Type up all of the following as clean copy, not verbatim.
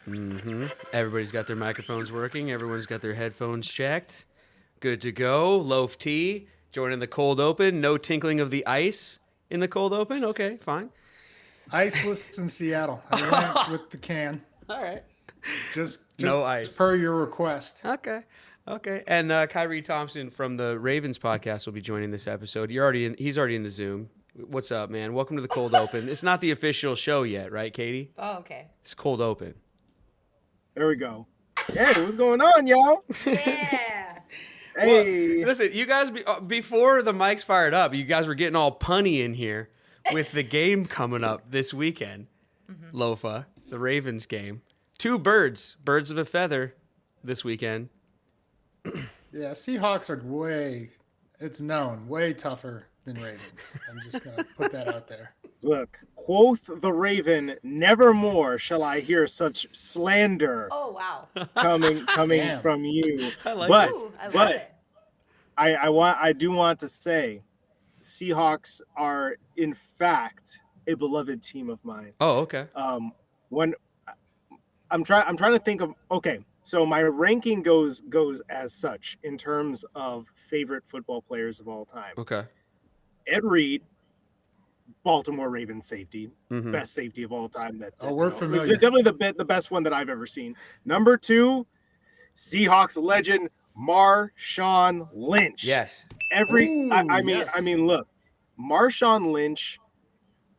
Everybody's got their microphones working. Everyone's got their headphones checked. Good to go. Loaf tea. Joining the cold open. No tinkling of the ice in the cold open. Okay, fine. Iceless in Seattle. I went with the can. All right. Just No ice. per your request. Okay. And Khari Thompson from the Ravens podcast will be joining this episode. He's already in the Zoom. What's up, man? Welcome to the cold open. It's not the official show yet, right, Katie? Oh, okay. It's cold open. There we go. Hey, what's going on, y'all? Yeah. Hey. Well, listen, you guys, before the mics fired up, you guys were getting all punny in here with the game coming up this weekend. Lofa, the Ravens game. 2 birds of a feather this weekend. Yeah, Seahawks are way tougher than Ravens. I'm just going to put that out there. Look, quoth the Raven, nevermore shall I hear such slander Oh, wow. coming Damn. from you. I like but this. Ooh, I love but it. I do want to say Seahawks are in fact a beloved team of mine. Oh, okay. When I'm trying to think of, okay, so my ranking goes as such in terms of favorite football players of all time. Okay. Ed Reed, Baltimore Ravens safety, Mhm. best safety of all time. We're familiar. Definitely the best one that I've ever seen. Number 2, Seahawks legend Marshawn Lynch. Yes. Yes. I mean, look, Marshawn Lynch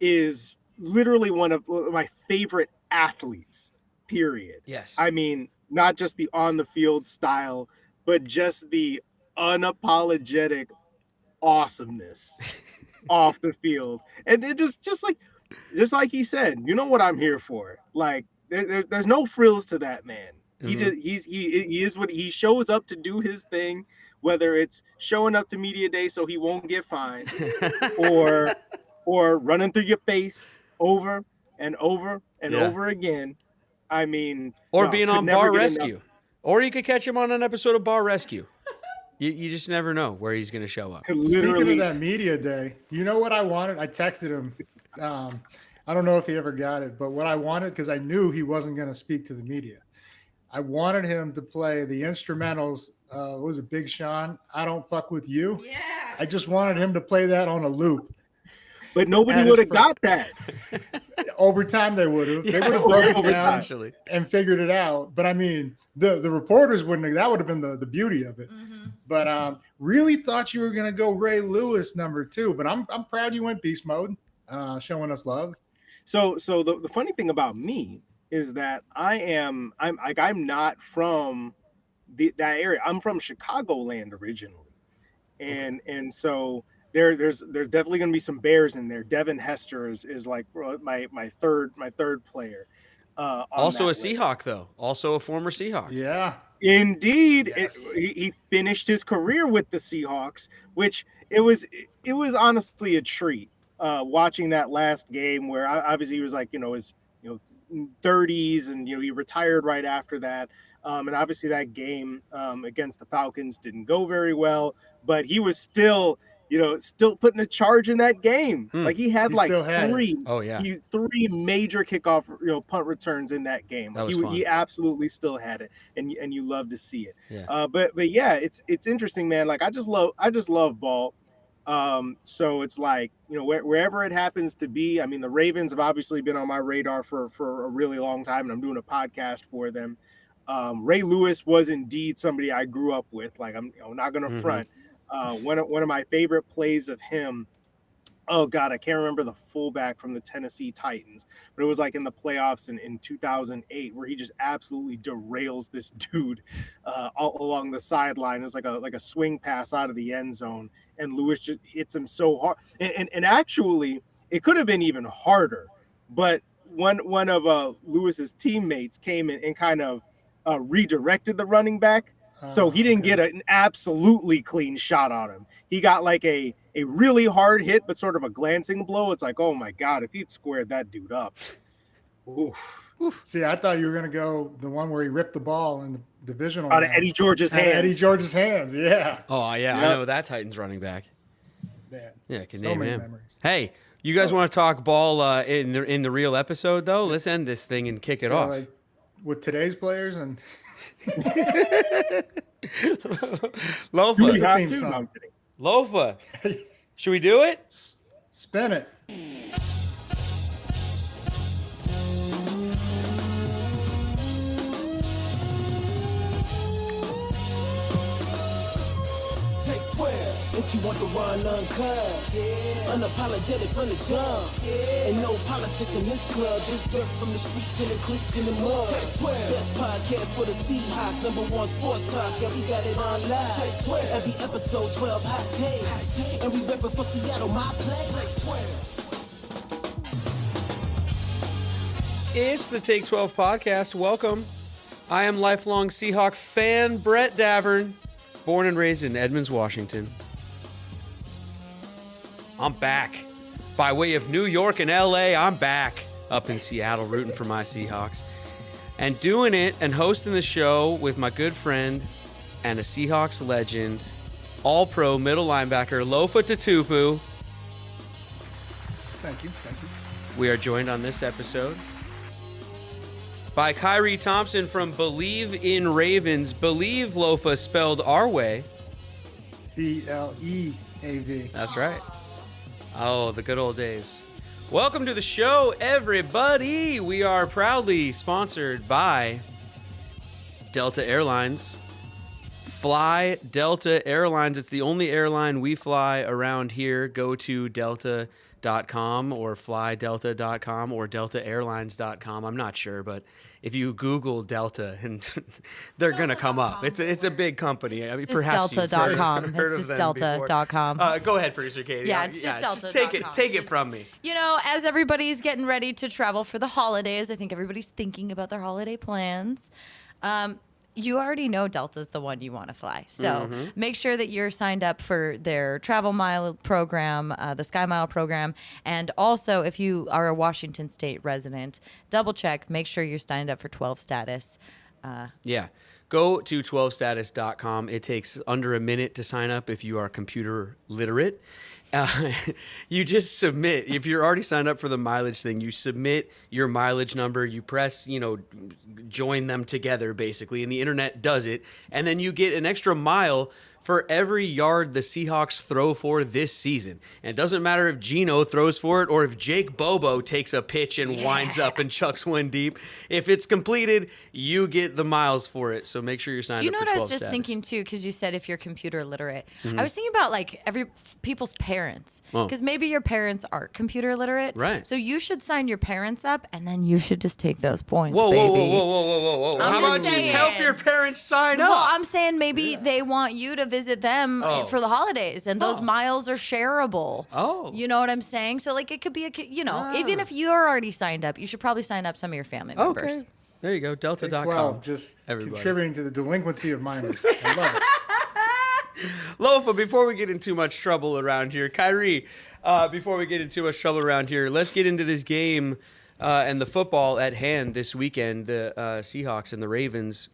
is literally one of my favorite athletes. Period. Yes. I mean, not just the on the field style, but just the unapologetic awesomeness off the field, and it just like he said, you know what I'm here for. Like there's no frills to that man. He is what he shows up to do his thing, whether it's showing up to media day so he won't get fined, or running through your face over and over and over again. I mean, Or no, being could on never Bar get Rescue. enough. Or you could catch him on an episode of Bar Rescue. You just never know where he's going to show up. Could Speaking literally of that media day, you know what I wanted? I texted him. I don't know if he ever got it, but what I wanted, because I knew he wasn't going to speak to the media, I wanted him to play the instrumentals. What was it, Big Sean? I Don't Fuck With You. Yeah. I just wanted him to play that on a loop. but nobody That would is have got that. Over time, they would have. They would have over broke it down Actually. and figured it out. But I mean, the reporters wouldn't have. That would have been the beauty of it. But really thought you were going to go Ray Lewis number 2. But I'm proud you went beast mode, showing us love. So the funny thing about me is that I'm not from that area. I'm from Chicagoland originally, and so there's definitely going to be some Bears in there. Devin Hester is like my third player. Also a list. Seahawk, though. Also a former Seahawk. Yeah. Indeed, Yes. he finished his career with the Seahawks, which it was honestly a treat watching that last game where obviously he was like his 30s, and he retired right after that, and obviously that game against the Falcons didn't go very well, but he was still putting a charge in that game. Like he had He still had it. 3 Oh, yeah. 3 major kickoff punt returns in that game. That was fun. He absolutely still had it, and you love to see it. Yeah. But yeah, it's interesting, man. Like I just love ball. So it's like, wherever it happens to be. I mean, the Ravens have obviously been on my radar for a really long time, and I'm doing a podcast for them. Ray Lewis was indeed somebody I grew up with. Like I'm not going to front. One of my favorite plays of him. Oh God, I can't remember the fullback from the Tennessee Titans, but it was like in the playoffs in 2008 where he just absolutely derails this dude all along the sideline. It's like a swing pass out of the end zone, and Lewis just hits him so hard. And actually, it could have been even harder, but one of Lewis's teammates came in and kind of redirected the running back. So he didn't get an absolutely clean shot on him. He got like a really hard hit, but sort of a glancing blow. It's like, oh my God, if he'd squared that dude up. Oof. See, I thought you were going to go the one where he ripped the ball in the divisional Out of round. Eddie George's Out of hands. Eddie George's hands, yeah. Oh, yeah. I Yep. know that Titans running back. Man, Yeah, I can so name many him. memories. Hey, you guys want to talk ball in the real episode, though? Let's end this thing and kick it Yeah, off. like with today's players and Lofa. We have theme to. song. No, I'm kidding. Lofa. Should we do it? Spin it. Take 12 if you want to run uncut. Yeah. Unapologetic from the jump. Yeah. And no politics in this club. Just dirt from the streets and the creeks in the mud. Take 12. Best podcast for the Seahawks. #1 sports talk. Yeah, we got it on live. Take 12. Every episode 12 hot takes. And we reppin' for Seattle, my place. Take 12. It's the Take 12 podcast. Welcome. I am lifelong Seahawk fan Brett Davern, born and raised in Edmonds, Washington. I'm back. By way of New York and LA, I'm back up in Seattle rooting for my Seahawks. And doing it and hosting the show with my good friend and a Seahawks legend, all-pro middle linebacker Lofa Tatupu. Thank you. We are joined on this episode by Khari Thompson from Bleav in Ravens. Bleav, Lofa, spelled our way. BLEAV. That's right. Oh, the good old days. Welcome to the show, everybody. We are proudly sponsored by Delta Airlines. Fly Delta Airlines. It's the only airline we fly around here. Go to delta.com or flydelta.com or deltaairlines.com. I'm not sure, but if you Google Delta, and they're going to come up. It's a big company. I mean, Just perhaps delta.com. you've heard It's of just them before. delta.com. Go ahead, producer Katie. Yeah, it's just delta.com. Take it Just- from me. You know, as everybody's getting ready to travel for the holidays, I think everybody's thinking about their holiday plans. You already know Delta's the one you want to fly. So make sure that you're signed up for their travel mile program, the Sky Mile program. And also, if you are a Washington State resident, double check, make sure you're signed up for 12 status. Yeah. Go to 12status.com. It takes under a minute to sign up if you are computer literate. You just submit. If you're already signed up for the mileage thing, you submit your mileage number. You press, join them together, basically, and the internet does it. And then you get an extra mile for every yard the Seahawks throw for this season. And it doesn't matter if Geno throws for it or if Jake Bobo takes a pitch and winds up and chucks one deep. If it's completed, you get the miles for it. So make sure you're signed up for 12 Do you know what I was just status. thinking too? Because you said if you're computer literate, I was thinking about like people's parents. Oh. Because maybe your parents aren't computer literate, Right. So you should sign your parents up, and then you should just take those points, Whoa, baby. whoa. I'm How about just just saying. help your parents sign Well, up? I'm saying maybe they want you to visit them Oh. for the holidays, and those miles are shareable. Oh. You know what I'm saying? So like it could be even if you're already signed up, you should probably sign up some of your family members. Okay. There you go. Take Delta.com. 12, just Everybody. contributing to the delinquency of minors. I love it. Lofa, before we get in too much trouble around here, Khari, before we get in too much trouble around here, let's get into this game and the football at hand this weekend. The Seahawks and the Ravens.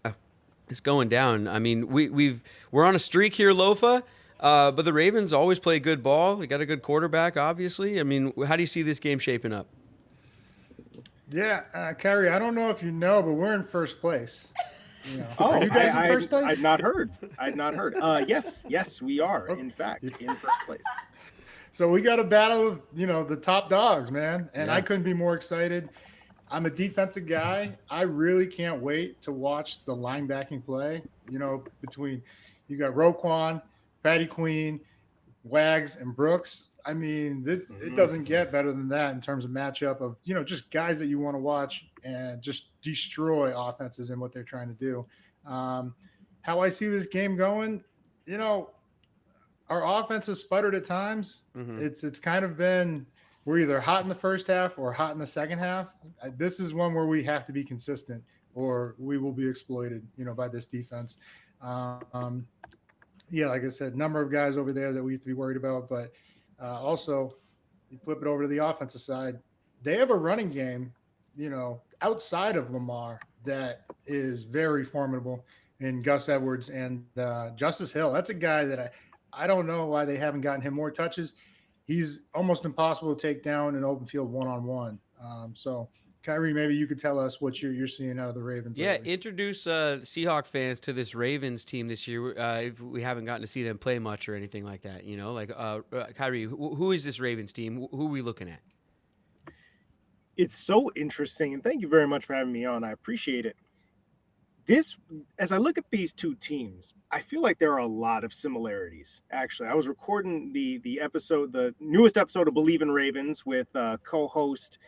It's going down. I mean, we're on a streak here, Lofa. But the Ravens always play good ball. They got a good quarterback, obviously. I mean, how do you see this game shaping up? Yeah, Carrie, I don't know if you know, but we're in first place. You know, Oh, are you guys in first place? I'd not heard. Yes, we are, in fact, in first place. So we got a battle of, the top dogs, man. And Yeah. I couldn't be more excited. I'm a defensive guy. I really can't wait to watch the linebacking play, between you got Roquan, Patty Queen, Wags, and Brooks. I mean, it doesn't get better than that in terms of matchup of, just guys that you want to watch and just destroy offenses and what they're trying to do. How I see this game going, our offense has sputtered at times. It's kind of been, we're either hot in the first half or hot in the second half. This is one where we have to be consistent or we will be exploited, by this defense. Yeah, like I said, number of guys over there that we have to be worried about, but also you flip it over to the offensive side. They have a running game, outside of Lamar that is very formidable in Gus Edwards and Justice Hill. That's a guy that I don't know why they haven't gotten him more touches. He's almost impossible to take down in open field one-on-one. So Kyrie, maybe you could tell us what you're seeing out of the Ravens. Yeah, lately. introduce Seahawk fans to this Ravens team this year. If we haven't gotten to see them play much or anything like that, like Kyrie, who is this Ravens team? Who are we looking at? It's so interesting, and thank you very much for having me on. I appreciate it. As I look at these two teams, I feel like there are a lot of similarities. Actually, I was recording the newest episode of Bleav in Ravens with co-host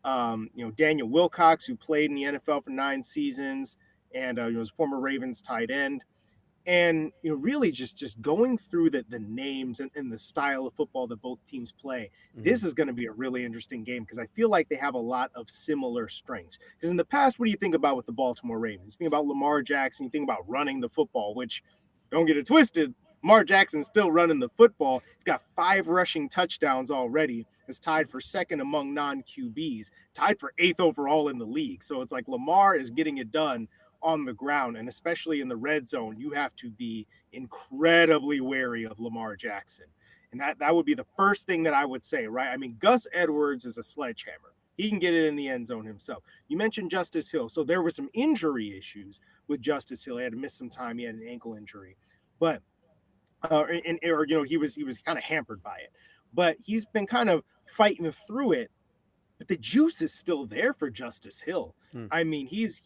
Daniel Wilcox, who played in the NFL for 9 seasons and was former Ravens tight end. And really just going through the names and the style of football that both teams play, this is going to be a really interesting game because I feel like they have a lot of similar strengths. Because in the past, what do you think about with the Baltimore Ravens? You think about Lamar Jackson, you think about running the football, which, don't get it twisted, Lamar Jackson's still running the football. He's got 5 rushing touchdowns already. Is tied for second among non-QBs, tied for 8th overall in the league. So it's like Lamar is getting it done on the ground, and especially in the red zone, you have to be incredibly wary of Lamar Jackson. And that would be the first thing that I would say, right? I mean, Gus Edwards is a sledgehammer. He can get it in the end zone himself. You mentioned Justice Hill. So there were some injury issues with Justice Hill. He had to miss some time. He had an ankle injury. But he was kind of hampered by it. But he's been kind of fighting through it. But the juice is still there for Justice Hill. I mean, he's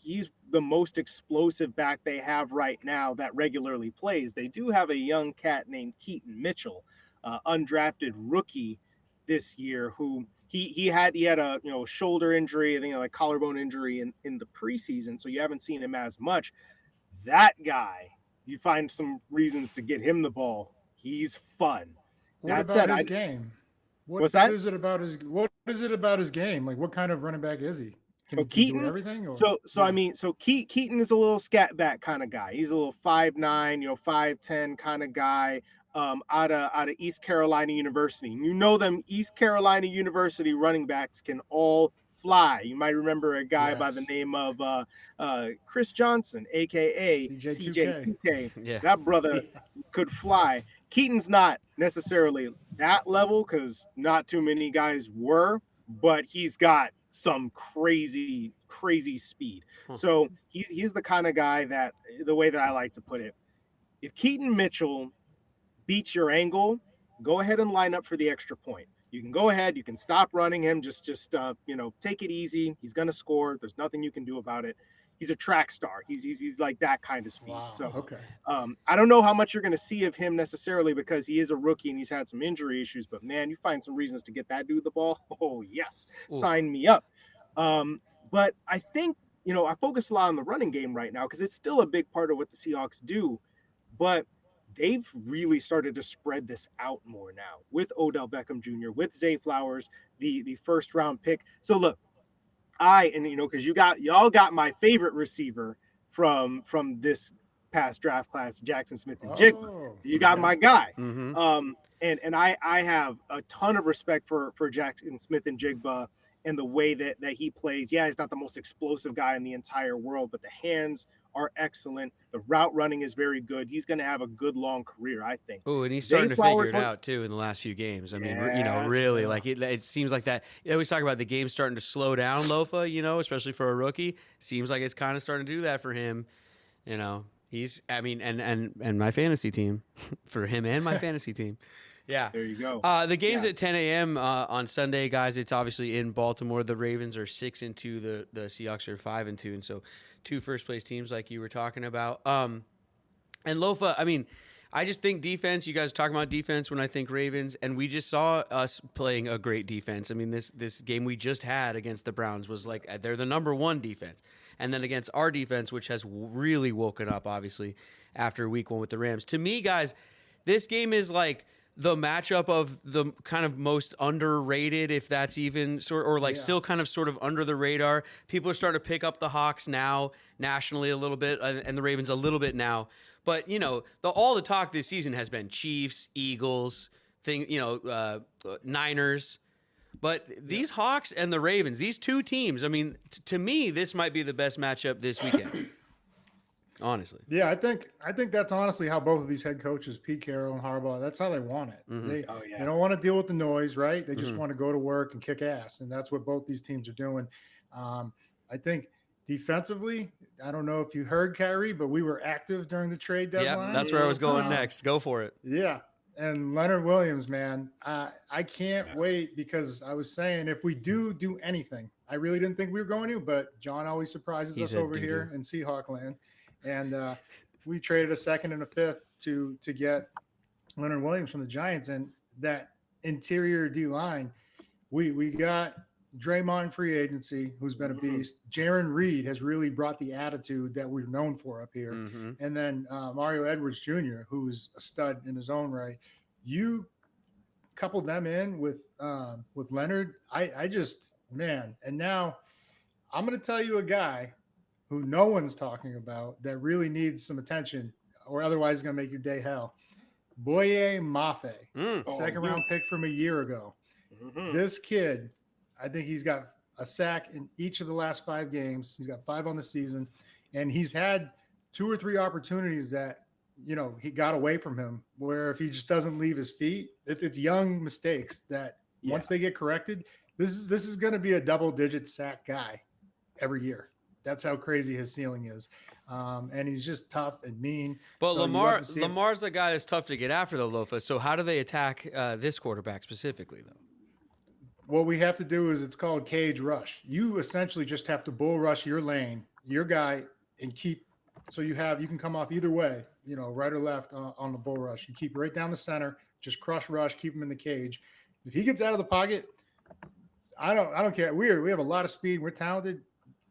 the most explosive back they have right now that regularly plays. They do have a young cat named Keaton Mitchell, undrafted rookie this year, who he had a shoulder injury, I think like collarbone injury in the preseason, so you haven't seen him as much. That guy, you find some reasons to get him the ball. He's fun. What about his game? What's that? What is it about his game? Like, what kind of running back is he? Can he do everything? Or? Keaton is a little scat back kind of guy. He's a little 5'9", 5'10" kind of guy. Out of East Carolina University. Them East Carolina University running backs can all fly. You might remember a guy by the name of Chris Johnson, aka CJ2K. Yeah. That brother could fly. Keaton's not necessarily that level because not too many guys were, but he's got some crazy speed. So he's the kind of guy that, the way that I like to put it, if Keaton Mitchell beats your angle, go ahead and line up for the extra point. You can go ahead, you can stop running him, just take it easy. He's gonna score. There's nothing you can do about it. He's a track star. He's like that kind of speed. Wow. So Okay. I don't know how much you're gonna see of him necessarily because he is a rookie and he's had some injury issues, but man, you find some reasons to get that dude the ball. Oh yes, sign me up. But I think I focus a lot on the running game right now because it's still a big part of what the Seahawks do, but they've really started to spread this out more now with Odell Beckham Jr., with Zay Flowers, the first round pick. So look, because y'all got my favorite receiver from this past draft class, Jackson Smith and Jigba. So you got my guy. Mm-hmm. And I have a ton of respect for Jackson Smith and Jigba and the way that he plays. Yeah, he's not the most explosive guy in the entire world, but the hands are excellent. The route running is very good. He's going to have a good long career, I think. Oh, and he's starting to figure it out too in the last few games. I mean, really, like it seems like that. They always talk about the game starting to slow down, Lofa. Especially for a rookie, seems like it's kind of starting to do that for him. He's, and my fantasy team, for him and my fantasy team. Yeah. There you go. The game's at 10 a.m. On Sunday, guys. It's obviously in Baltimore. The Ravens are 6-2. The Seahawks are 5-2. And so 2 first-place teams like you were talking about. And Lofa, I mean, I just think defense. You guys are talking about defense when I think Ravens. And we just saw us playing a great defense. I mean, this game we just had against the Browns was like they're the number 1 defense. And then against our defense, which has really woken up, obviously, after week 1 with the Rams. To me, guys, this game is like the matchup of the kind of most underrated, if that's even still kind of sort of under the radar. People are starting to pick up the Hawks now nationally a little bit and the Ravens a little bit now. But, all the talk this season has been Chiefs, Eagles, Niners. But these Hawks and the Ravens, these 2 teams, I mean, to me, this might be the best matchup this weekend. Honestly. Yeah, I think that's honestly how both of these head coaches, Pete Carroll and Harbaugh, that's how they want it. Mm-hmm. They don't want to deal with the noise, right? They just want to go to work and kick ass, and that's what both these teams are doing. I think defensively, I don't know if you heard Kyrie, but we were active during the trade deadline. Yep, that's where I was going Um, next. Go for it. Yeah. And Leonard Williams, man, I can't wait because I was saying if we do anything, I really didn't think we were going to, but John always surprises He us said over doo-doo. here in Seahawk land. And we traded a second and a fifth to get Leonard Williams from the Giants. And that interior D line, we got Draymond free agency, who's been a beast. Jaron Reed has really brought the attitude that we're known for up here. Mm-hmm. And then Mario Edwards Jr., who's a stud in his own right. You couple them in with Leonard, I just, man. And now I'm going to tell you a guy who no one's talking about that really needs some attention, or otherwise is going to make your day hell. Boye Mafe, second round pick from a year ago. Mm-hmm. This kid, I think he's got a sack in each of the last 5 games. He's got 5 on the season, and he's had 2 or 3 opportunities that, you know, he got away from him, where if he just doesn't leave his feet, it's young mistakes that once they get corrected, this is going to be a double-digit sack guy every year. That's how crazy his ceiling is. And he's just tough and mean. But So Lamar's the guy that's tough to get after, though, Lofa. So how do they attack this quarterback specifically, though? What we have to do is it's called cage rush. You essentially just have to bull rush your lane, your guy, and keep. So you can come off either way, you know, right or left on the bull rush. You keep right down the center, just crush rush, keep him in the cage. If he gets out of the pocket, I don't care. We have a lot of speed. We're talented.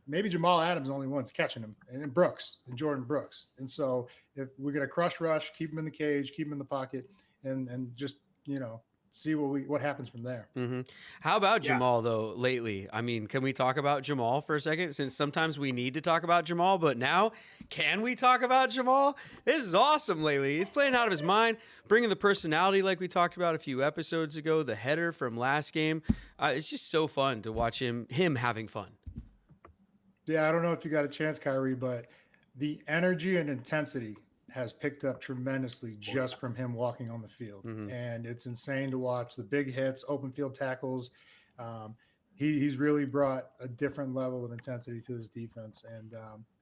Maybe Jamal Adams is the only one's catching him, and then Brooks and Jordan Brooks. And so if we're gonna crush rush, keep him in the cage, keep him in the pocket, and just, you know, see what happens from there. Mm-hmm. How about Jamal, though, lately? I mean, can we talk about Jamal for a second? Since sometimes we need to talk about Jamal, but now, can we talk about Jamal? This is awesome lately. He's playing out of his mind, bringing the personality like we talked about a few episodes ago, the header from last game. It's just so fun to watch him having fun. Yeah, I don't know if you got a chance, Kyrie, but the energy and intensity has picked up tremendously just from him walking on the field. Mm-hmm. And it's insane to watch the big hits, open field tackles. He's really brought a different level of intensity to this defense.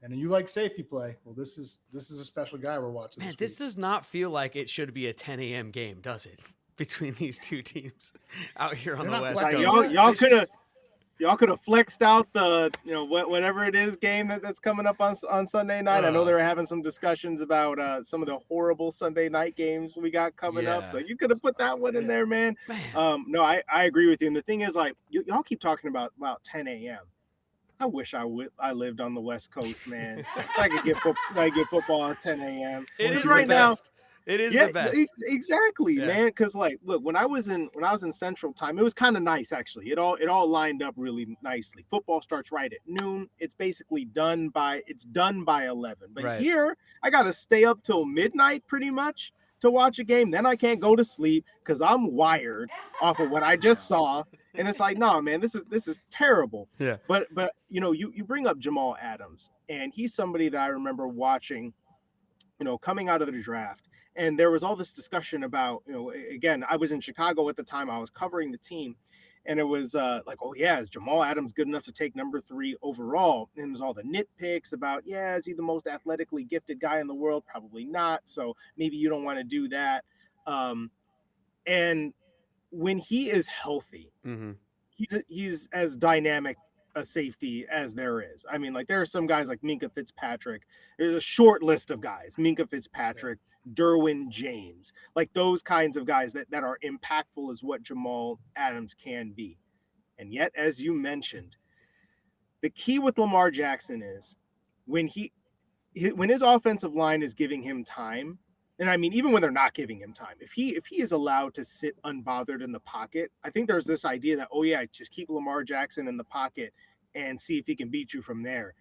And you like safety play. Well, this is a special guy we're watching. Man, this does not feel like it should be a 10 a.m. game, does it? Between these two teams out here on the West Coast. Y'all could have flexed out the, you know, whatever it is game that's coming up on Sunday night. I know they were having some discussions about some of the horrible Sunday night games we got coming up. So you could have put that one in there, man. No, I agree with you. And the thing is, like, y'all keep talking about 10 a.m. I wish I lived on the West Coast, man. I could get football at 10 a.m. It is right now. It is the best. Exactly, man. Because, like, look, when I was in Central Time, it was kind of nice, actually. It all lined up really nicely. Football starts right at noon. It's basically done by 11. But here, I got to stay up till midnight pretty much to watch a game. Then I can't go to sleep because I'm wired off of what I just saw. And it's like, no, man, this is terrible. Yeah. But you know, you bring up Jamal Adams, and he's somebody that I remember watching, you know, coming out of the draft. And there was all this discussion about, you know, again, I was in Chicago at the time. I was covering the team. And it was like, oh, yeah, is Jamal Adams good enough to take number 3 overall? And there's all the nitpicks about, is he the most athletically gifted guy in the world? Probably not. So maybe you don't want to do that. And when he is healthy, he's as dynamic a safety as there is. I mean, like, there are some guys like Minkah Fitzpatrick. There's a short list of guys: Minkah Fitzpatrick, Derwin James, like those kinds of guys that are impactful as what Jamal Adams can be. And yet, as you mentioned, the key with Lamar Jackson is when his offensive line is giving him time. And I mean, even when they're not giving him time, if he is allowed to sit unbothered in the pocket, I think there's this idea that, just keep Lamar Jackson in the pocket and see if he can beat you from there.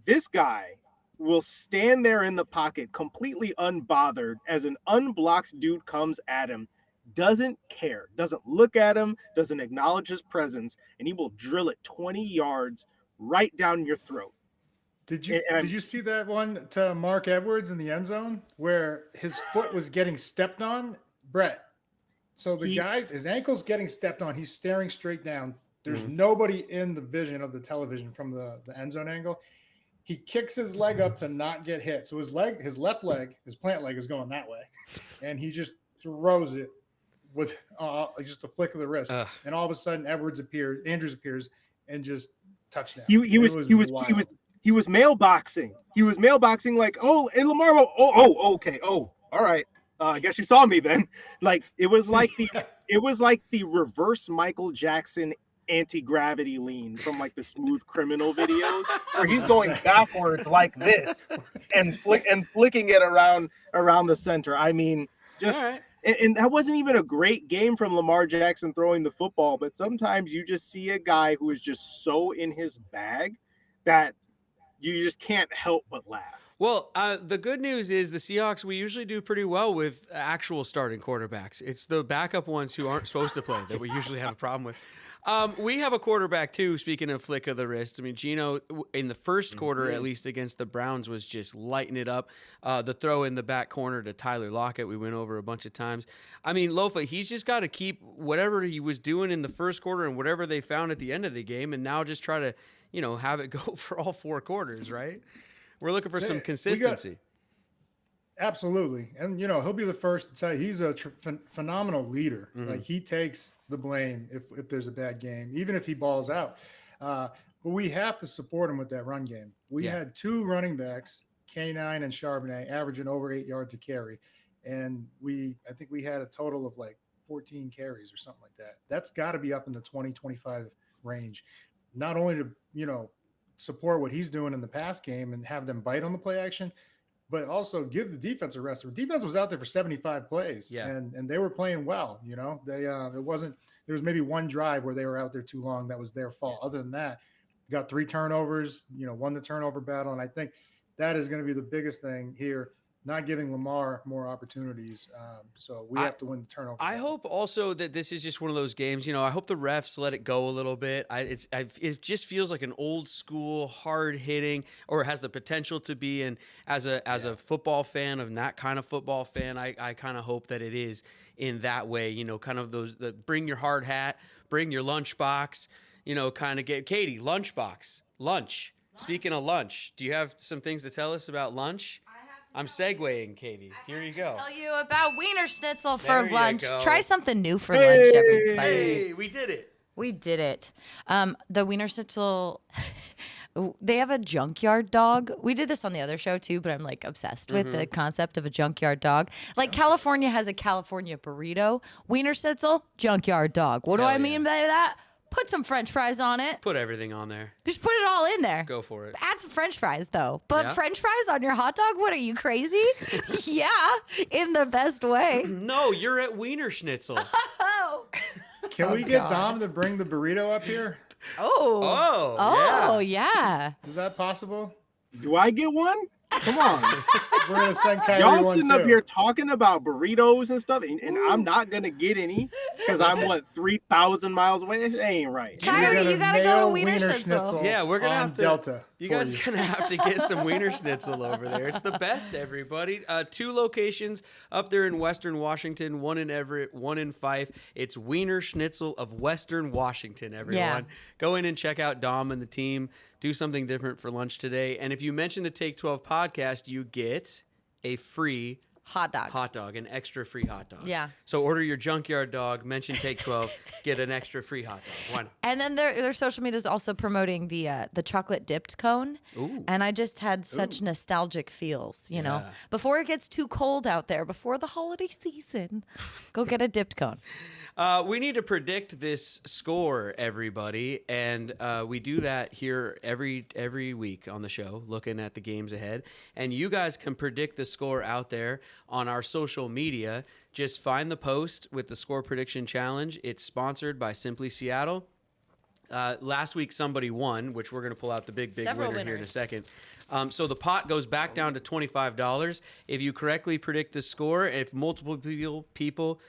This guy will stand there in the pocket completely unbothered as an unblocked dude comes at him, doesn't care, doesn't look at him, doesn't acknowledge his presence, and he will drill it 20 yards right down your throat. Did you see that one to Mark Edwards in the end zone where his foot was getting stepped on? Brett. So his ankle's getting stepped on. He's staring straight down. There's nobody in the vision of the television from the end zone angle. He kicks his leg up to not get hit. So his left leg, his plant leg is going that way. And he just throws it with just a flick of the wrist. And all of a sudden Andrews appears and just touchdown. He was mailboxing. He was mailboxing like, oh, and Lamar, okay. Oh, all right. I guess you saw me then. Like it was like the reverse Michael Jackson anti-gravity lean from like the Smooth Criminal videos where he's going backwards like this and flicking it around the center. I mean, just right. And that wasn't even a great game from Lamar Jackson throwing the football, but sometimes you just see a guy who is just so in his bag that you just can't help but laugh. Well, the good news is the Seahawks, we usually do pretty well with actual starting quarterbacks. It's the backup ones who aren't supposed to play that we usually have a problem with. We have a quarterback, too, speaking of flick of the wrist. I mean, Geno, in the first quarter, at least against the Browns, was just lighting it up. The throw in the back corner to Tyler Lockett, we went over a bunch of times. I mean, Lofa, he's just got to keep whatever he was doing in the first quarter and whatever they found at the end of the game and now just try to, have it go for all 4 quarters, right? We're looking for some consistency. Absolutely. And, he'll be the first to tell you he's a phenomenal leader. Like he takes the blame if there's a bad game, even if he balls out. But we have to support him with that run game. We had 2 running backs, K9 and Charbonnet, averaging over 8 yards a carry. And I think we had a total of like 14 carries or something like that. That's got to be up in the 20, 25 range. Not only to, support what he's doing in the pass game and have them bite on the play action, but also give the defense a rest. The defense was out there for 75 plays, and they were playing well. There was maybe one drive where they were out there too long. That was their fault. Other than that, got 3 turnovers, won the turnover battle. And I think that is going to be the biggest thing here, not giving Lamar more opportunities. So we have to win the turnover battle. I hope also that this is just one of those games, I hope the refs let it go a little bit. It just feels like an old school, hard hitting, or has the potential to be. And as a football fan, of that kind of football fan, I kind of hope that it is in that way, kind of those that bring your hard hat, bring your lunchbox, kind of get Katie, lunch. Speaking of lunch, do you have some things to tell us about lunch? I'm segueing, Katie. Here you go. Tell you about Wiener Schnitzel for lunch. Try something new for lunch, everybody. Hey, we did it. We did it. The Wiener Schnitzel, they have a junkyard dog. We did this on the other show too, but I'm like obsessed with the concept of a junkyard dog. Like California has a California burrito. Wiener Schnitzel, junkyard dog. What do I mean by that? Put some French fries on it. Put everything on there. Just put it all in there. Go for it. Add some French fries, though. But French fries on your hot dog? What, are you crazy? Yeah, in the best way. No, you're at Wiener Schnitzel. Oh. Can we get Dom to bring the burrito up here? Oh, yeah. Is that possible? Do I get one? Come on. We're going to send Kyrie Y'all one sitting too. up here talking about burritos and stuff, and I'm not going to get any because I'm, 3,000 miles away? That ain't right. Kyrie, you got to go to Wiener Schnitzel. Yeah, we're going to have to. Delta. You guys are going to have to get some Wiener Schnitzel over there. It's the best, everybody. 2 locations up there in Western Washington, 1 in Everett, 1 in Fife. It's Wiener Schnitzel of Western Washington, everyone. Yeah. Go in and check out Dom and the team. Do something different for lunch today. And if you mention the Take 12 podcast, you get a free hot dog, an extra free hot dog. Yeah. So order your junkyard dog, mention Take 12, get an extra free hot dog. Why not? And then their social media is also promoting the chocolate dipped cone. Ooh. And I just had such nostalgic feels, know. Before it gets too cold out there, before the holiday season, go get a dipped cone. We need to predict this score, everybody, and we do that here every week on the show, looking at the games ahead. And you guys can predict the score out there on our social media. Just find the post with the score prediction challenge. It's sponsored by Simply Seattle. Last week, somebody won, which we're going to pull out the big Several winner here in a winners. second. So the pot goes back down to $25. If you correctly predict the score, if multiple people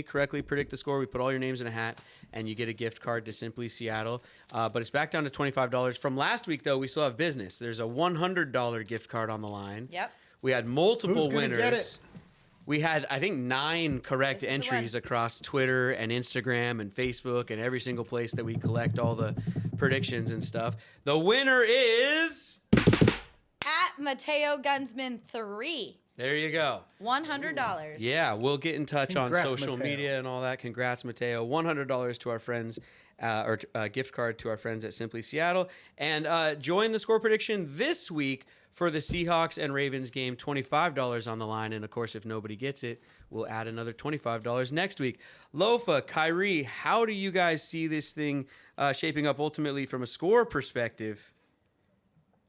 correctly predict the score, we put all your names in a hat, and you get a gift card to Simply Seattle. But it's back down to $25. From last week, though, we still have business. There's a $100 gift card on the line. Yep. We had multiple Who's gonna winners. get it? We had, I think, 9 correct This is the entries one. across Twitter and Instagram and Facebook and every single place that we collect all the predictions and stuff. The winner is... At Mateo Gunsman 3. There you go. $100. Yeah, we'll get in touch Congrats, on social Mateo. media and all that. Congrats, Mateo. $100 to our friends, or a gift card to our friends at Simply Seattle. And join the score prediction this week for the Seahawks and Ravens game. $25 on the line. And, of course, if nobody gets it, we'll add another $25 next week. Lofa, Khari, how do you guys see this thing shaping up ultimately from a score perspective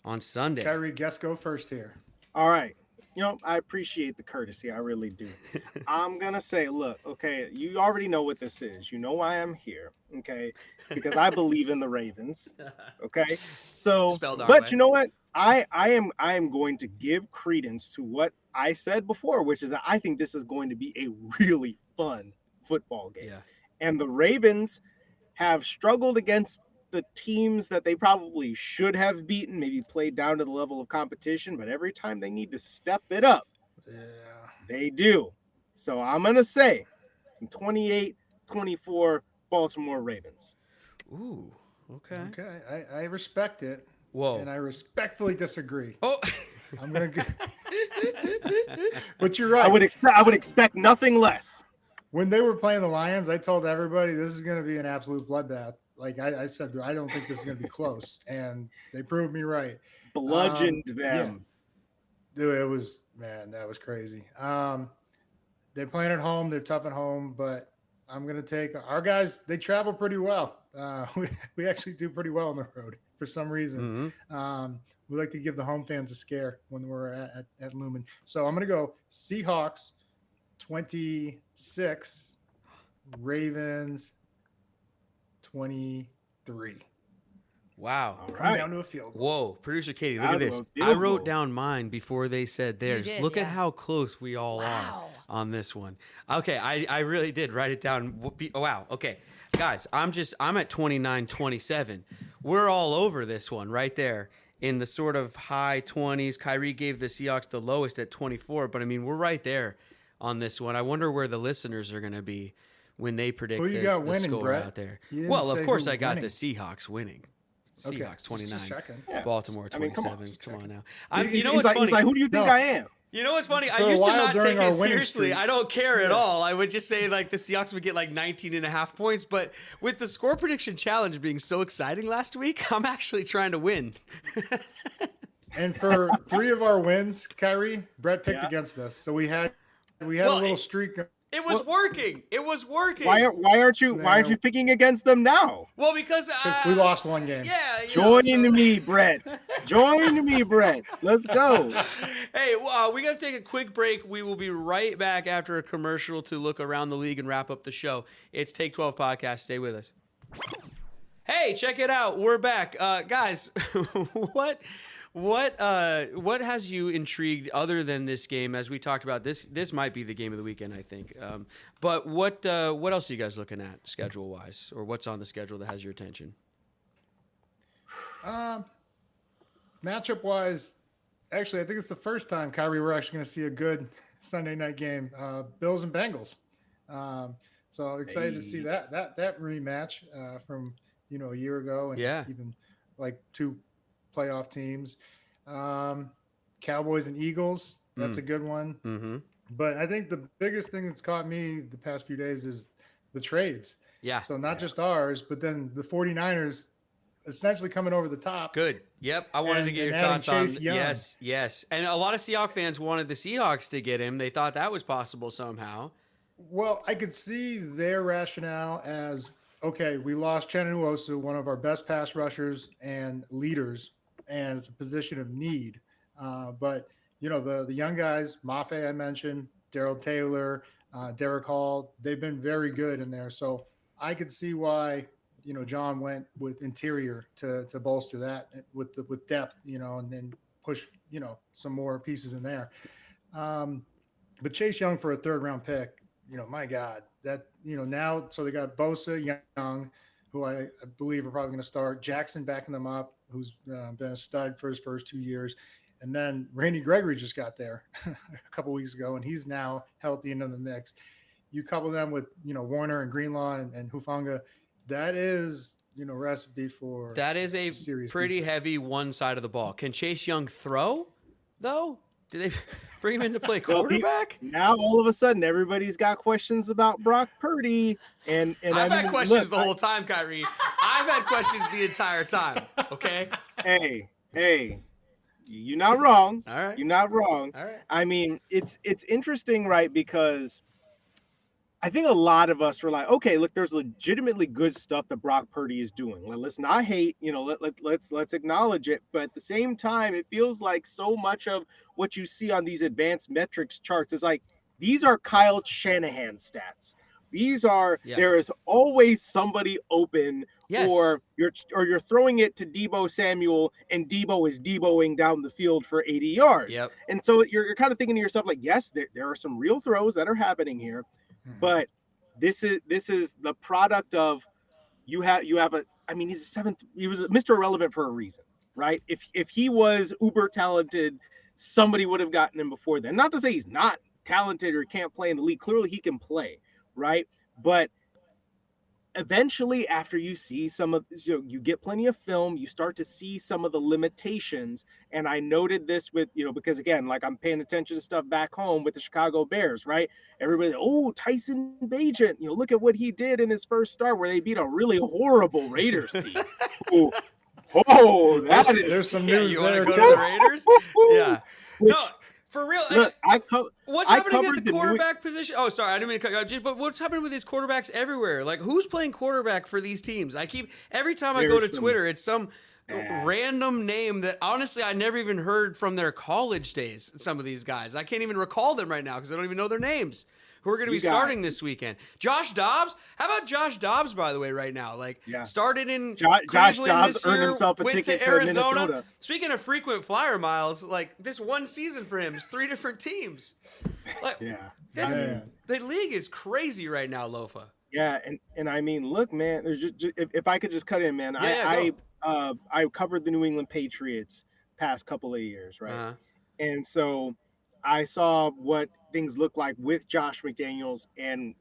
on Sunday? Kyrie, guess go first here. All right. You know, I appreciate the courtesy. I really do. I'm going to say, look, okay, you already know what this is. You know why I'm here, okay? Because I Bleav in the Ravens, okay? So, Spelled our but way. you know what? I am going to give credence to what I said before, which is that I think this is going to be a really fun football game. Yeah. And the Ravens have struggled against the teams that they probably should have beaten, maybe played down to the level of competition, but every time they need to step it up, Yeah. they do. So I'm going to say some 28-24 Baltimore Ravens. Ooh, okay. Okay, I respect it, Whoa. and I respectfully disagree. Oh. I'm gonna go. But you're right. I would expect nothing less. When they were playing the Lions, I told everybody this is going to be an absolute bloodbath. Like I said, I don't think this is going to be close, and they proved me right. Bludgeoned them. Yeah. Dude, it was, man, that was crazy. They're playing at home. They're tough at home, but I'm going to take our guys. They travel pretty well. We actually do pretty well on the road for some reason. Mm-hmm. We like to give the home fans a scare when we're at Lumen. So I'm going to go Seahawks 26, Ravens 23. Wow. All Coming right. down to a field goal. Whoa, producer Katie, look Down at to this. a I field wrote goal. down mine before they said theirs. did, Look at yeah. how close we all Wow. are on this one. Okay, I really did write it down. Oh, wow. Okay. Guys, I'm at 29-27. We're all over this one right there in the sort of high 20s. Kyrie gave the Seahawks the lowest at 24, but I mean, we're right there on this one. I wonder where the listeners are going to be when they predict Who you the got winning, score Brett? out there. You didn't Well, of say course who I got winning. the Seahawks winning. Okay, Seahawks just 29, checking. Yeah. Baltimore I mean, 27. come on, Come on now. He's You know what's like, funny? who do you think No. I am? You know what's funny? I For a used to while not during take our it winning seriously. streak. I don't care at Yeah. all. I would just say like the Seahawks would get like 19 and a half points. But with the score prediction challenge being so exciting last week, I'm actually trying to win. And for 3 of our wins, Kyrie, Brett picked Yeah. against us. So we had Well, a little streak. It was working. It was working. Why aren't you picking against them now? Well, because We lost one game. Yeah. Join me, Brett. Join me, Brett. Let's go. Hey, we got to take a quick break. We will be right back after a commercial to look around the league and wrap up the show. It's Take 12 Podcast. Stay with us. Hey, check it out. We're back. Guys, what has you intrigued other than this game? As we talked about, this might be the game of the weekend, I think. But what else are you guys looking at schedule-wise? Or what's on the schedule that has your attention? Matchup wise, actually, I think it's the first time, Kyrie, we're actually going to see a good Sunday night game. Bills and Bengals. So excited to see that rematch from a year ago, and Yeah. even like 2 playoff teams. Cowboys and Eagles. That's a good one. Mm-hmm. But I think the biggest thing that's caught me the past few days is the trades. Yeah. So not just ours, but then the 49ers essentially coming over the top. Good. Yep. I wanted to get your adding thoughts on Chase Young. Yes. And a lot of Seahawks fans wanted the Seahawks to get him. They thought that was possible somehow. Well, I could see their rationale as, okay, we lost Cheney, one of our best pass rushers and leaders, and it's a position of need. But, the young guys, Mafe I mentioned, Daryl Taylor, Derek Hall, they've been very good in there. So I could see why, John went with interior to bolster that with depth, and then push, some more pieces in there. But Chase Young for a 3rd round pick, my God, that, now, so they got Bosa, Young, who I Bleav are probably going to start, Jackson backing them up, who's been a stud for his first 2 years. And then Randy Gregory just got there a couple weeks ago, and he's now healthy into the mix. You couple them with, Warner and Greenlaw and Hufanga, that is, recipe for. That is a pretty heavy one side of the ball. Can Chase Young throw, though? Did they bring him in to play quarterback? Now all of a sudden everybody's got questions about Brock Purdy, and I've had questions the whole time, Kyrie. I've had questions the entire time. Okay. Hey, you're not wrong. All right. You're not wrong. All right. I mean, it's interesting, right? Because I think a lot of us were like, okay, look, there's legitimately good stuff that Brock Purdy is doing. Let's not hate, let's acknowledge it. But at the same time, it feels like so much of what you see on these advanced metrics charts is like, these are Kyle Shanahan stats. These are, there is always somebody open, or you're throwing it to Deebo Samuel and Deebo is Deeboing down the field for 80 yards. Yep. And so you're kind of thinking to yourself, like, yes, there are some real throws that are happening here. But this is the product of you have a, I mean, he's he was Mr. Irrelevant for a reason, right? If he was uber talented, somebody would have gotten him before then. Not to say he's not talented or can't play in the league. Clearly he can play, right? But eventually, after you see some of, you get plenty of film, you start to see some of the limitations. And I noted this with, because again, like I'm paying attention to stuff back home with the Chicago Bears, right? Everybody, Tyson Bagent, look at what he did in his first start where they beat a really horrible Raiders team. There's some news you there want to too. go to the Raiders? Yeah. Which, no, for real. Look, what's happening at the quarterback position? Oh, sorry, I didn't mean to cut you off. But what's happening with these quarterbacks everywhere? Like, who's playing quarterback for these teams? Every time I go to Twitter, it's some random name that honestly I never even heard from their college days. Some of these guys, I can't even recall them right now because I don't even know their names. Who are going to be starting this weekend? Josh Dobbs. How about Josh Dobbs, by the way, right now? Started in Josh Cleveland Dobbs this year, earned himself a went ticket to Arizona. Minnesota. Speaking of frequent flyer miles, this one season for him is 3 different teams. The league is crazy right now, Lofa. Yeah, and I mean, look, man. There's just if I could just cut in, man. I covered the New England Patriots past couple of years, right? Uh-huh. And so I saw what things look like with Josh McDaniels and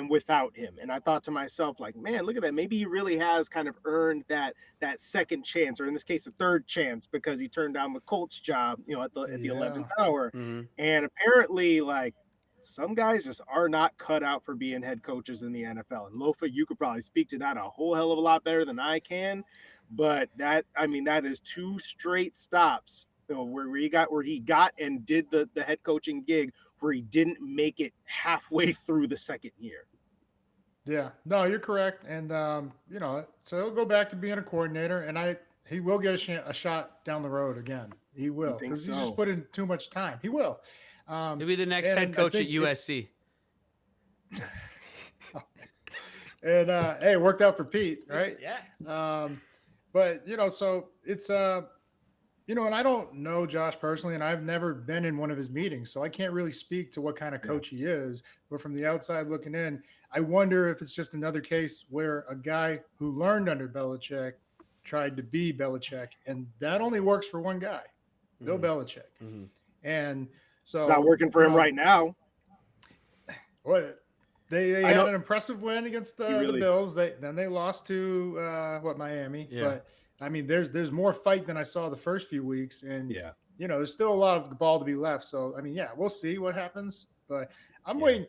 without him. And I thought to myself, like, man, look at that. Maybe he really has kind of earned that second chance, or in this case, a third chance, because he turned down the Colts job, at the 11th hour. Mm-hmm. And apparently, like, some guys just are not cut out for being head coaches in the NFL. And Lofa, you could probably speak to that a whole hell of a lot better than I can. But that is 2 straight stops, where he got and did the head coaching gig where he didn't make it halfway through the second year. Yeah, no, you're correct. And, so he'll go back to being a coordinator, and he will get a shot down the road again. He will, because he's just put in too much time. He will. He'll be the next head coach at USC. And hey, it worked out for Pete, right? Yeah. But so it's and I don't know Josh personally, and I've never been in one of his meetings, so I can't really speak to what kind of coach he is. But from the outside looking in, I wonder if it's just another case where a guy who learned under Belichick tried to be Belichick, and that only works for one guy, Bill Belichick. Mm-hmm. And so it's not working for him right now. What? They had an impressive win against the Bills. Then they lost to Miami. Yeah. But I mean, there's more fight than I saw the first few weeks, and there's still a lot of ball to be left. So I mean, we'll see what happens. But I'm waiting.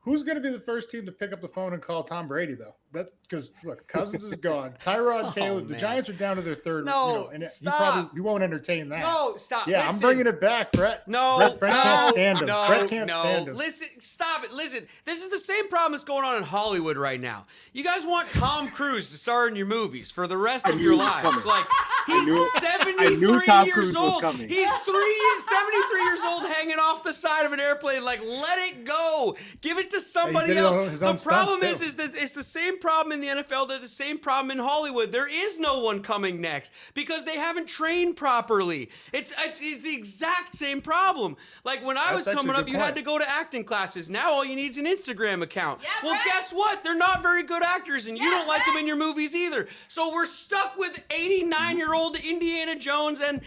Who's going to be the first team to pick up the phone and call Tom Brady, though? That's because, look, Cousins is gone. Tyrod Taylor, the Giants are down to their third. No, and stop. He won't entertain that. No, stop. Yeah, I'm bringing it back, Brett. No, Brett can't stand him. Brett can't stand him. Listen, stop it. Listen, this is the same problem that's going on in Hollywood right now. You guys want Tom Cruise to star in your movies for the rest of your lives. Like, he's 73 years old. He's 73 years old hanging off the side of an airplane. Like, let it go. Give it to somebody else. The problem is that it's the same same problem in the NFL. They're the same problem in Hollywood. There is no one coming next because they haven't trained properly. It's the exact same problem. Like when I was coming up, you had to go to acting classes. Now all you need is an Instagram account. Yeah, well, Brett. guess what? They're not very good actors, and you don't like them in your movies either. So we're stuck with 89-year-old Indiana Jones and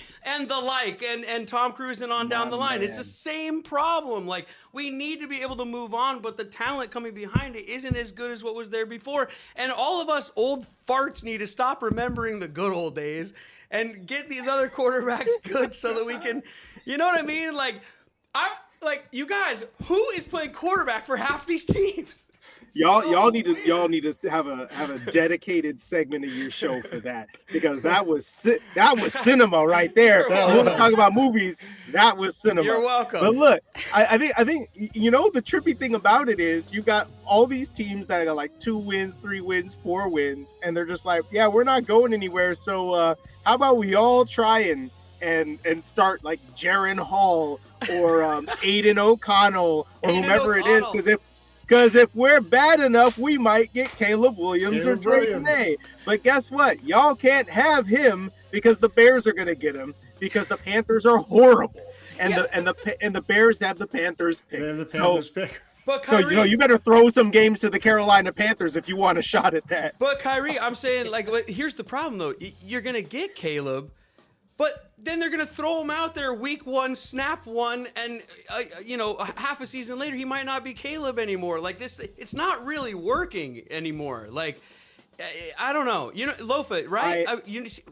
the like, and Tom Cruise and on down the line. It's the same problem. Like, we need to be able to move on, but the talent coming behind it isn't as good as what was there before. And all of us old farts need to stop remembering the good old days and get these other quarterbacks good so that we can, you know what I mean? Like, you guys, who is playing quarterback for half these teams? Y'all need to have a dedicated segment of your show for that, because that was cinema right there. When we're talking about movies, that was cinema. You're welcome. But look, I think you know the trippy thing about it is you got all these teams that got like 2 wins, 3 wins, 4 wins, and they're just like, yeah, we're not going anywhere. So how about we all try and start like Jaron Hall or Aiden O'Connell or whomever it is, because if we're bad enough, we might get Caleb Williams or Drake May. But guess what? Y'all can't have him because the Bears are going to get him because the Panthers are horrible, and the Bears have the Panthers pick. They have the Panthers pick. But Kyrie, so you better throw some games to the Carolina Panthers if you want a shot at that. But Kyrie, I'm saying, like, here's the problem though. You're going to get Caleb, but then they're going to throw him out there week 1, snap 1, and, half a season later, he might not be Caleb anymore. Like this, it's not really working anymore. Like, I don't know. You know, Lofa, right?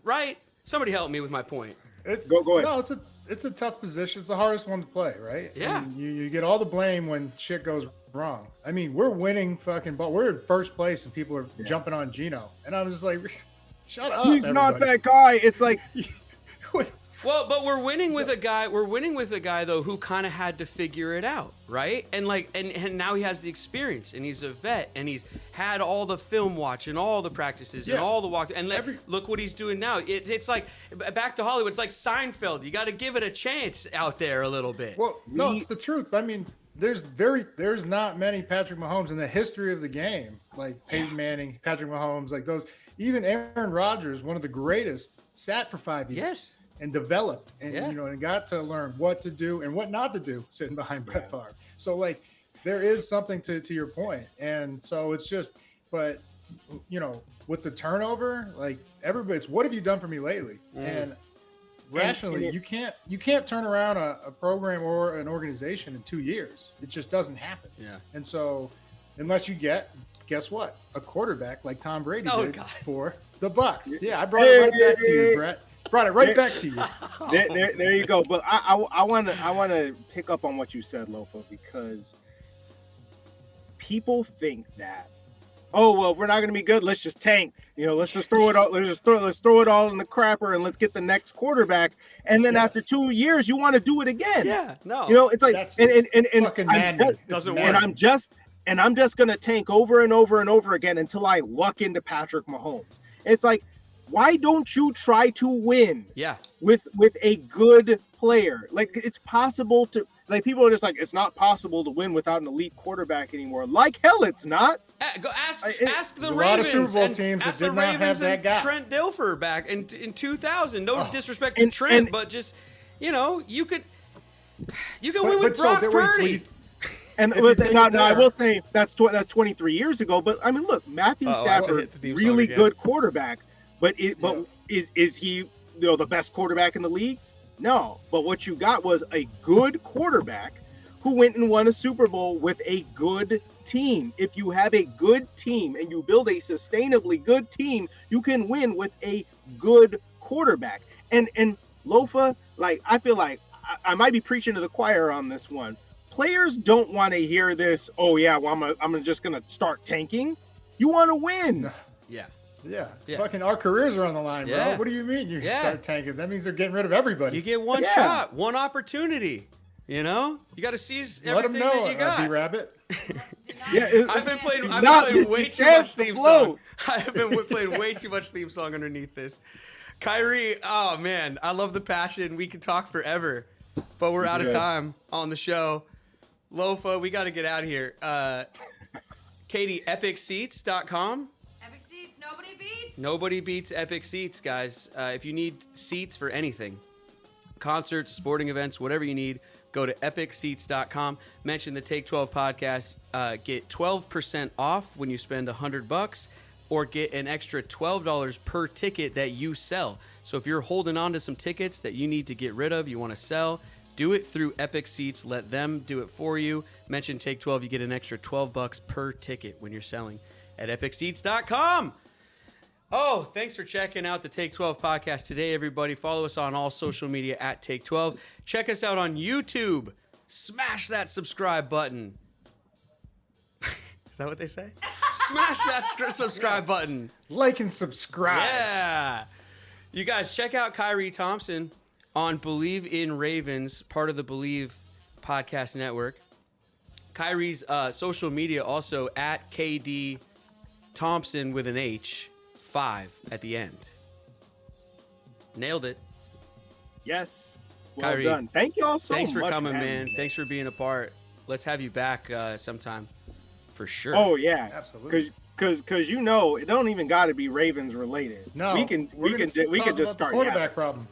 Right? Somebody help me with my point. Go ahead. No, it's a tough position. It's the hardest one to play, right? Yeah. And you get all the blame when shit goes wrong. I mean, we're winning fucking ball. We're in first place, and people are jumping on Geno. And I was just like, shut up, He's everybody. not that guy. It's like... Well, but we're winning with a guy. We're winning with a guy though who kind of had to figure it out, right? And and now he has the experience, and he's a vet, and he's had all the film watch and all the practices and all the walk. And look what he's doing now. It's like back to Hollywood. It's like Seinfeld. You got to give it a chance out there a little bit. Well, no, it's the truth. I mean, there's not many Patrick Mahomes in the history of the game, like Peyton Manning, Patrick Mahomes, like those. Even Aaron Rodgers, one of the greatest, sat for 5 years. Yes. And developed, and and got to learn what to do and what not to do sitting behind Brett Favre. So like, there is something to your point, and so it's just, but with the turnover, like everybody's, what have you done for me lately? And rationally, you can't turn around a program or an organization in 2 years. It just doesn't happen. Yeah. And so, unless you guess what, a quarterback like Tom Brady did for the Bucs. Yeah, I brought it right back to you, Brett. Brought it right back to you. There you go. But I want to pick up on what you said, Lofa, because people think that, oh well, we're not going to be good. Let's just tank. Let's just throw it all. Let's throw it all in the crapper and let's get the next quarterback. And then after 2 years, you want to do it again. Yeah, no. It's like and fucking madness. Doesn't work. And I'm just going to tank over and over and over again until I luck into Patrick Mahomes. It's like, why don't you try to win with a good player? Like, it's possible to, like, people are just like, it's not possible to win without an elite quarterback anymore. Like hell, it's not. Ask the Ravens. A lot of Super Bowl teams that did not have that guy. Trent Dilfer back in 2000. No disrespect to Trent, but just, you could win with Brock Purdy. I will say that's 23 years ago. But I mean, look, Matthew Stafford, really good quarterback. But is he the best quarterback in the league? No. But what you got was a good quarterback who went and won a Super Bowl with a good team. If you have a good team and you build a sustainably good team, you can win with a good quarterback. And Lofa, like, I feel like I might be preaching to the choir on this one. Players don't want to hear this. Oh yeah, well I'm just gonna start tanking. You want to win. Yeah. Fucking our careers are on the line, bro. What do you mean you start tanking? That means they're getting rid of everybody. You get one shot, one opportunity. You got to seize everything that you got. B-Rabbit. I've been playing way too much theme song. I have been playing way too much theme song underneath this. Kyrie, oh man, I love the passion. We could talk forever, but we're out of time on the show. Lofa, we got to get out of here. Katie, epicseats.com. Epic Seats, nobody beats. Nobody beats Epic Seats, guys. If you need seats for anything, concerts, sporting events, whatever you need, go to epicseats.com. Mention the Take 12 podcast. Get 12% off when you spend $100, or get an extra $12 per ticket that you sell. So if you're holding on to some tickets that you need to get rid of, you want to sell, do it through Epic Seats. Let them do it for you. Mention Take 12. You get an extra $12 per ticket when you're selling at epicseats.com. Oh, thanks for checking out the Take 12 podcast today, everybody. Follow us on all social media at Take 12. Check us out on YouTube. Smash that subscribe button. Is that what they say? Smash that subscribe button. Like and subscribe. Yeah. You guys, check out Khari Thompson on Bleav in Ravens, part of the Bleav podcast network. Khari's social media also at KD Thompson with an H, 5 at the end. Nailed it. Yes. Well Khari, done. Thank you all so much. Thanks for coming, having man. me. Thanks for being a part. Let's have you back sometime for sure. Oh yeah, Absolutely. Because you know it don't even got to be Ravens related. No, we can we're gonna just talk about start the quarterback yapping. problem.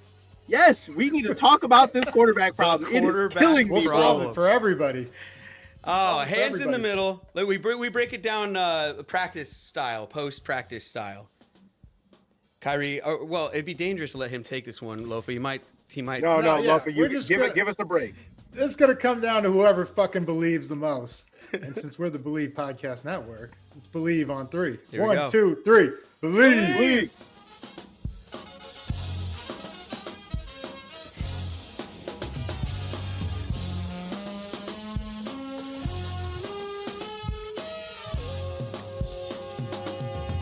Yes, we need to talk about this quarterback problem. It is quarterback killing We'll me, solve problem. it for everybody. Oh, for hands in the everybody. middle. Like we break it down practice style, post-practice style. Khari, well, it'd be dangerous to let him take this one, Lofa. He might. No, No, yeah, Lofa, you we're just give gonna- us the break. It's going to come down to whoever fucking believes the most. And since we're the Bleav Podcast Network, it's Bleav on 3. Here we go. 1, 2, 3. Bleav. Bleav.